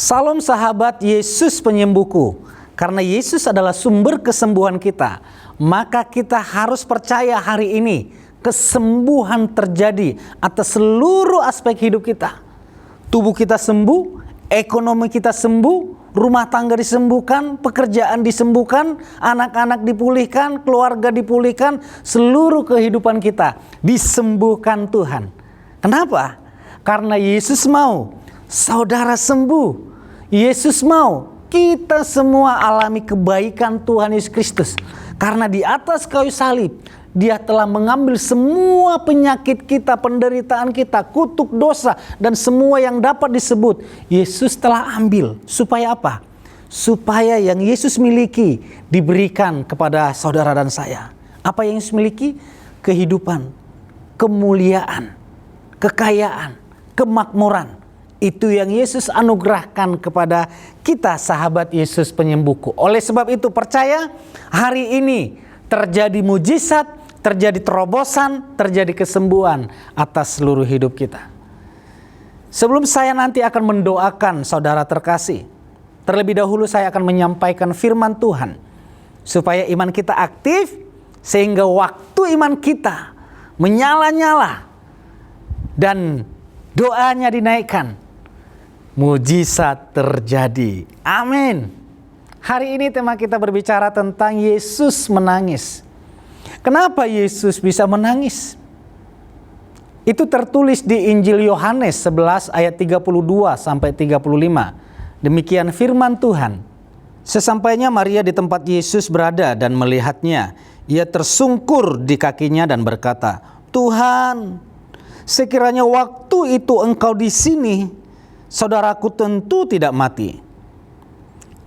Salam sahabat Yesus penyembuhku. Karena Yesus adalah sumber kesembuhan kita, maka kita harus percaya hari ini kesembuhan terjadi atas seluruh aspek hidup kita. Tubuh kita sembuh, ekonomi kita sembuh, rumah tangga disembuhkan, pekerjaan disembuhkan, anak-anak dipulihkan, keluarga dipulihkan, seluruh kehidupan kita disembuhkan Tuhan. Kenapa? Karena Yesus mau saudara sembuh. Yesus mau kita semua alami kebaikan Tuhan Yesus Kristus. Karena di atas kayu salib, Dia telah mengambil semua penyakit kita, penderitaan kita, kutuk dosa, dan semua yang dapat disebut. Yesus telah ambil. Supaya apa? Supaya yang Yesus miliki diberikan kepada saudara dan saya. Apa yang Yesus miliki? Kehidupan, kemuliaan, kekayaan, kemakmuran. Itu yang Yesus anugerahkan kepada kita, sahabat Yesus penyembuhku. Oleh sebab itu percaya hari ini terjadi mujizat, terjadi terobosan, terjadi kesembuhan atas seluruh hidup kita. Sebelum saya nanti akan mendoakan saudara terkasih, terlebih dahulu saya akan menyampaikan firman Tuhan. Supaya iman kita aktif, sehingga waktu iman kita menyala-nyala dan doanya dinaikkan, mujizat terjadi. Amin. Hari ini tema kita berbicara tentang Yesus menangis. Kenapa Yesus bisa menangis? Itu tertulis di Injil Yohanes 11 ayat 32 sampai 35. Demikian firman Tuhan. Sesampainya Maria di tempat Yesus berada dan melihatnya, ia tersungkur di kakinya dan berkata, "Tuhan, sekiranya waktu itu Engkau di sini, saudaraku tentu tidak mati."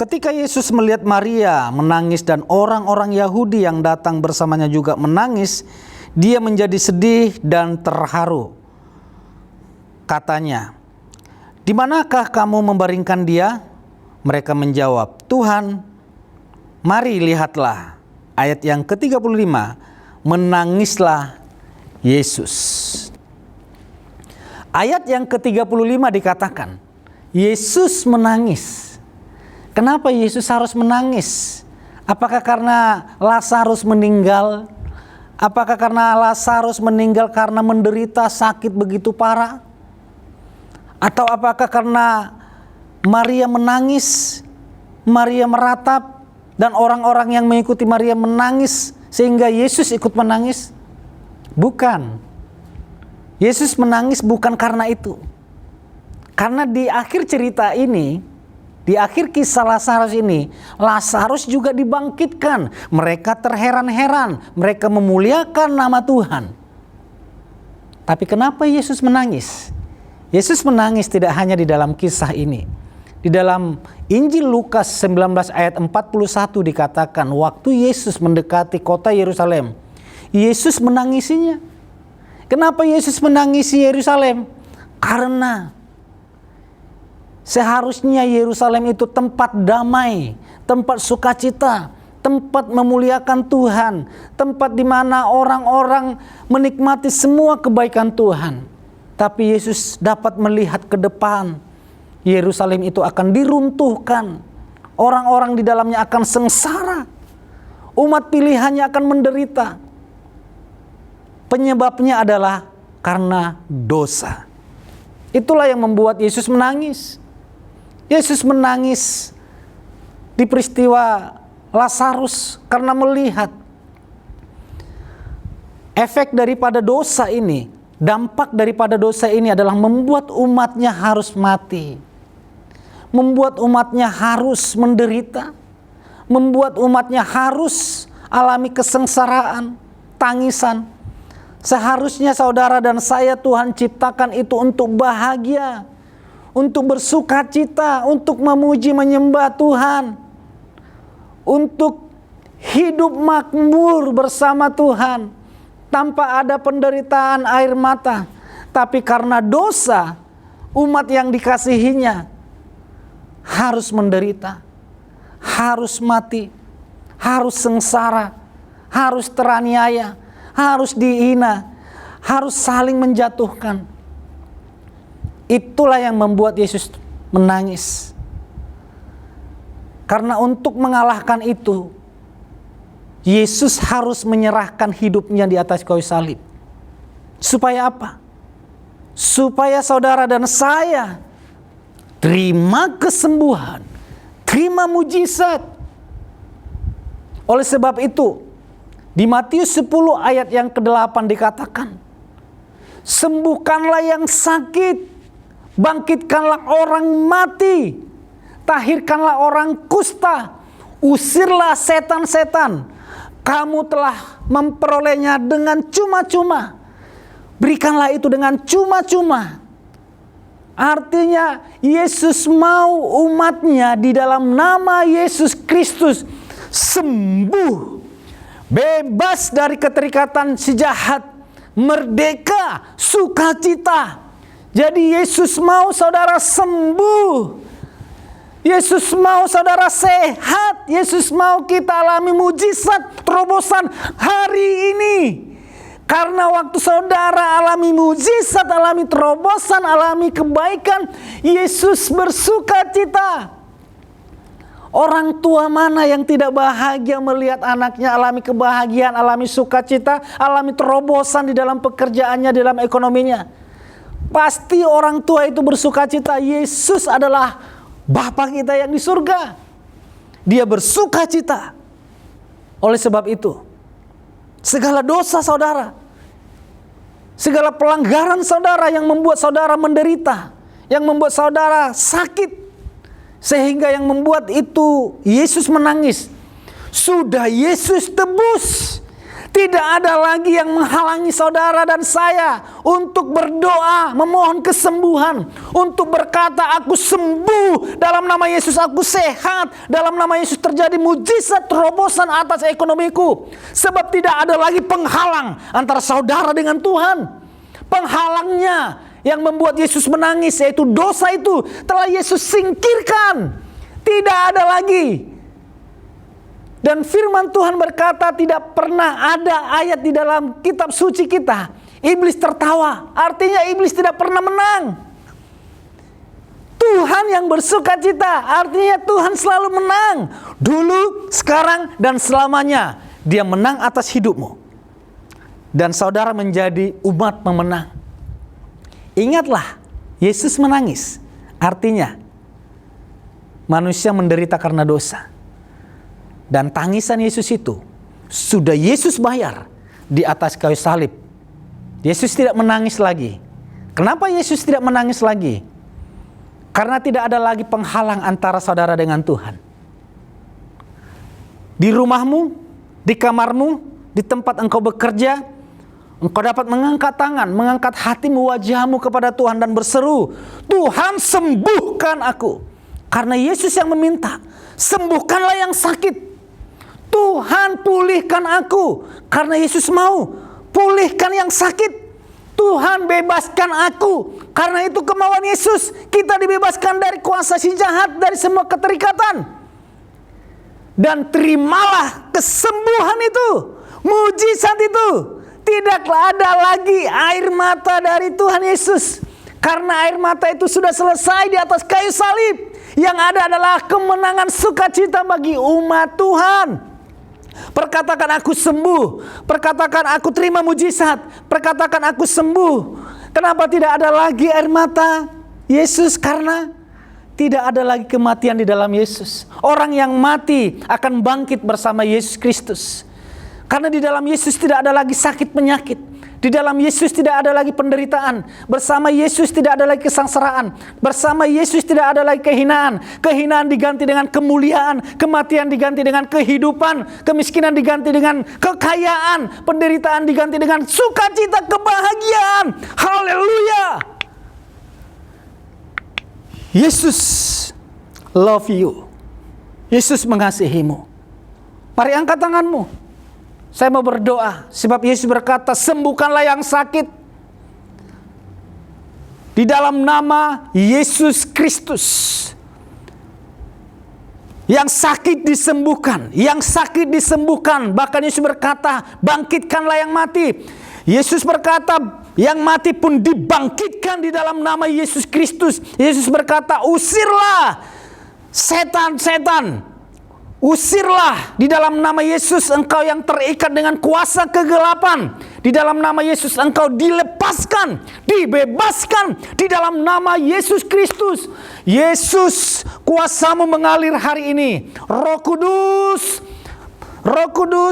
Ketika Yesus melihat Maria menangis dan orang-orang Yahudi yang datang bersamanya juga menangis, Dia menjadi sedih dan terharu. Katanya, "Di manakah kamu membaringkan dia?" Mereka menjawab, "Tuhan, mari lihatlah." Ayat yang ke-35, menangislah Yesus. Ayat yang ke-35 dikatakan, Yesus menangis. Kenapa Yesus harus menangis? Apakah karena Lazarus meninggal? Apakah karena Lazarus meninggal karena menderita sakit begitu parah? Atau apakah karena Maria menangis, Maria meratap, dan orang-orang yang mengikuti Maria menangis sehingga Yesus ikut menangis? Bukan. Yesus menangis bukan karena itu. Karena di akhir cerita ini, di akhir kisah Lazarus ini, Lazarus juga dibangkitkan. Mereka terheran-heran, mereka memuliakan nama Tuhan. Tapi kenapa Yesus menangis? Yesus menangis tidak hanya di dalam kisah ini. Di dalam Injil Lukas 19 ayat 41 dikatakan, waktu Yesus mendekati kota Yerusalem, Yesus menangisinya. Kenapa Yesus menangisi Yerusalem? Karena seharusnya Yerusalem itu tempat damai, tempat sukacita, tempat memuliakan Tuhan, tempat di mana orang-orang menikmati semua kebaikan Tuhan. Tapi Yesus dapat melihat ke depan, Yerusalem itu akan diruntuhkan, orang-orang di dalamnya akan sengsara, umat pilihannya akan menderita. Penyebabnya adalah karena dosa. Itulah yang membuat Yesus menangis. Yesus menangis di peristiwa Lazarus karena melihat efek daripada dosa ini, dampak daripada dosa ini adalah membuat umatnya harus mati. Membuat umatnya harus menderita. Membuat umatnya harus alami kesengsaraan, tangisan. Seharusnya saudara dan saya Tuhan ciptakan itu untuk bahagia, untuk bersuka cita, untuk memuji menyembah Tuhan. untuk hidup makmur bersama Tuhan tanpa ada penderitaan air mata. Tapi karena dosa, umat yang dikasihinya harus menderita, harus mati, harus sengsara, harus teraniaya, harus dihina, harus saling menjatuhkan. Itulah yang membuat Yesus menangis. Karena untuk mengalahkan itu, Yesus harus menyerahkan hidupnya di atas kayu salib. Supaya apa? Supaya saudara dan saya terima kesembuhan, terima mujizat. Oleh sebab itu, di Matius 10 ayat yang ke-8 dikatakan, sembuhkanlah yang sakit, bangkitkanlah orang mati, tahirkanlah orang kusta, usirlah setan-setan. Kamu telah memperolehnya dengan cuma-cuma. Berikanlah itu dengan cuma-cuma. Artinya Yesus mau umatnya di dalam nama Yesus Kristus sembuh, bebas dari keterikatan si jahat, merdeka, sukacita. Jadi Yesus mau saudara sembuh. Yesus mau saudara sehat. Yesus mau kita alami mujizat terobosan hari ini. Karena waktu saudara alami mujizat, alami terobosan, alami kebaikan, Yesus bersuka cita. Orang tua mana yang tidak bahagia melihat anaknya alami kebahagiaan, alami sukacita, alami terobosan di dalam pekerjaannya, di dalam ekonominya. Pasti orang tua itu bersuka cita. Yesus adalah Bapa kita yang di surga. Dia bersuka cita. Oleh sebab itu, segala dosa saudara, segala pelanggaran saudara yang membuat saudara menderita, yang membuat saudara sakit, sehingga yang membuat itu Yesus menangis, sudah Yesus tebus. Tidak ada lagi yang menghalangi saudara dan saya untuk berdoa, memohon kesembuhan, untuk berkata, aku sembuh, dalam nama Yesus aku sehat, dalam nama Yesus terjadi mujizat terobosan atas ekonomiku. Sebab tidak ada lagi penghalang antara saudara dengan Tuhan. Penghalangnya yang membuat Yesus menangis, yaitu dosa itu telah Yesus singkirkan. Tidak ada lagi. Dan firman Tuhan berkata, tidak pernah ada ayat di dalam kitab suci kita iblis tertawa. Artinya iblis tidak pernah menang. Tuhan yang bersuka cita, artinya Tuhan selalu menang. Dulu, sekarang, dan selamanya. Dia menang atas hidupmu. Dan saudara menjadi umat pemenang. Ingatlah, Yesus menangis. Artinya, manusia menderita karena dosa. Dan tangisan Yesus itu sudah Yesus bayar di atas kayu salib. Yesus tidak menangis lagi. Kenapa Yesus tidak menangis lagi? Karena tidak ada lagi penghalang antara saudara dengan Tuhan. Di rumahmu, di kamarmu, di tempat engkau bekerja, engkau dapat mengangkat tangan, mengangkat hatimu, wajahmu kepada Tuhan dan berseru, Tuhan sembuhkan aku. Karena Yesus yang meminta, sembuhkanlah yang sakit. Tuhan pulihkan aku. Karena Yesus mau pulihkan yang sakit. Tuhan bebaskan aku. Karena itu kemauan Yesus. Kita dibebaskan dari kuasa si jahat, dari semua keterikatan. Dan terimalah kesembuhan itu, mujizat itu. Tidaklah ada lagi air mata dari Tuhan Yesus. Karena air mata itu sudah selesai di atas kayu salib. Yang ada adalah kemenangan sukacita bagi umat Tuhan. Perkatakan aku sembuh. Perkatakan aku terima mujizat. Perkatakan aku sembuh. Kenapa tidak ada lagi air mata Yesus? Karena tidak ada lagi kematian di dalam Yesus. Orang yang mati akan bangkit bersama Yesus Kristus. Karena di dalam Yesus tidak ada lagi sakit penyakit. Di dalam Yesus tidak ada lagi penderitaan. Bersama Yesus tidak ada lagi kesengsaraan. Bersama Yesus tidak ada lagi kehinaan. Kehinaan diganti dengan kemuliaan. Kematian diganti dengan kehidupan. Kemiskinan diganti dengan kekayaan. Penderitaan diganti dengan sukacita, kebahagiaan. Haleluya. Yesus love you. Yesus mengasihimu. Mari angkat tanganmu. Saya mau berdoa. Sebab Yesus berkata, sembuhkanlah yang sakit. Di dalam nama Yesus Kristus. Yang sakit disembuhkan. Yang sakit disembuhkan. Bahkan Yesus berkata, bangkitkanlah yang mati. Yesus berkata, yang mati pun dibangkitkan di dalam nama Yesus Kristus. Yesus berkata, usirlah setan-setan. Usirlah di dalam nama Yesus engkau yang terikat dengan kuasa kegelapan. Di dalam nama Yesus engkau dilepaskan, dibebaskan di dalam nama Yesus Kristus. Yesus, kuasamu mengalir hari ini. Roh Kudus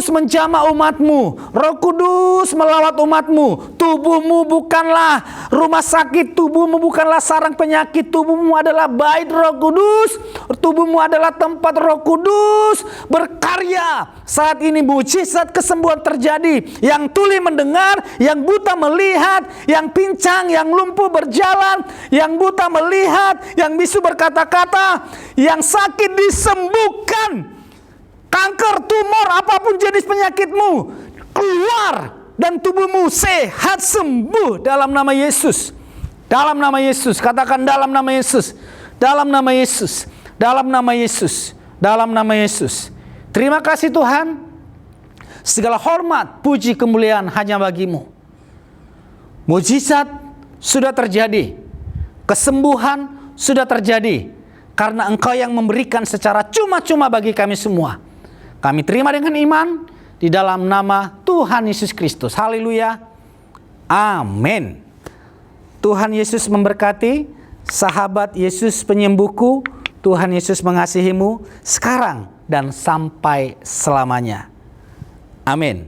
menjamah umatmu. Roh Kudus melawat umatmu. Tubuhmu bukanlah rumah sakit. Tubuhmu bukanlah sarang penyakit. Tubuhmu adalah bait Roh Kudus. Tubuhmu adalah tempat Roh Kudus berkarya. Saat ini mujizat kesembuhan terjadi. Yang tuli mendengar, yang buta melihat, yang pincang, yang lumpuh berjalan, yang buta melihat, yang bisu berkata-kata, yang sakit disembuhkan. Kanker, tumor, apapun jenis penyakitmu, keluar dan tubuhmu sehat sembuh dalam nama Yesus. Dalam nama Yesus, katakan dalam nama Yesus. Dalam nama Yesus. Dalam nama Yesus. Dalam nama Yesus. Terima kasih Tuhan. Segala hormat, puji, kemuliaan hanya bagimu. Mujizat sudah terjadi. Kesembuhan sudah terjadi. Karena Engkau yang memberikan secara cuma-cuma bagi kami semua. Kami terima dengan iman di dalam nama Tuhan Yesus Kristus. Haleluya. Amin. Tuhan Yesus memberkati. Sahabat Yesus penyembuhku. Tuhan Yesus mengasihimu sekarang dan sampai selamanya. Amin.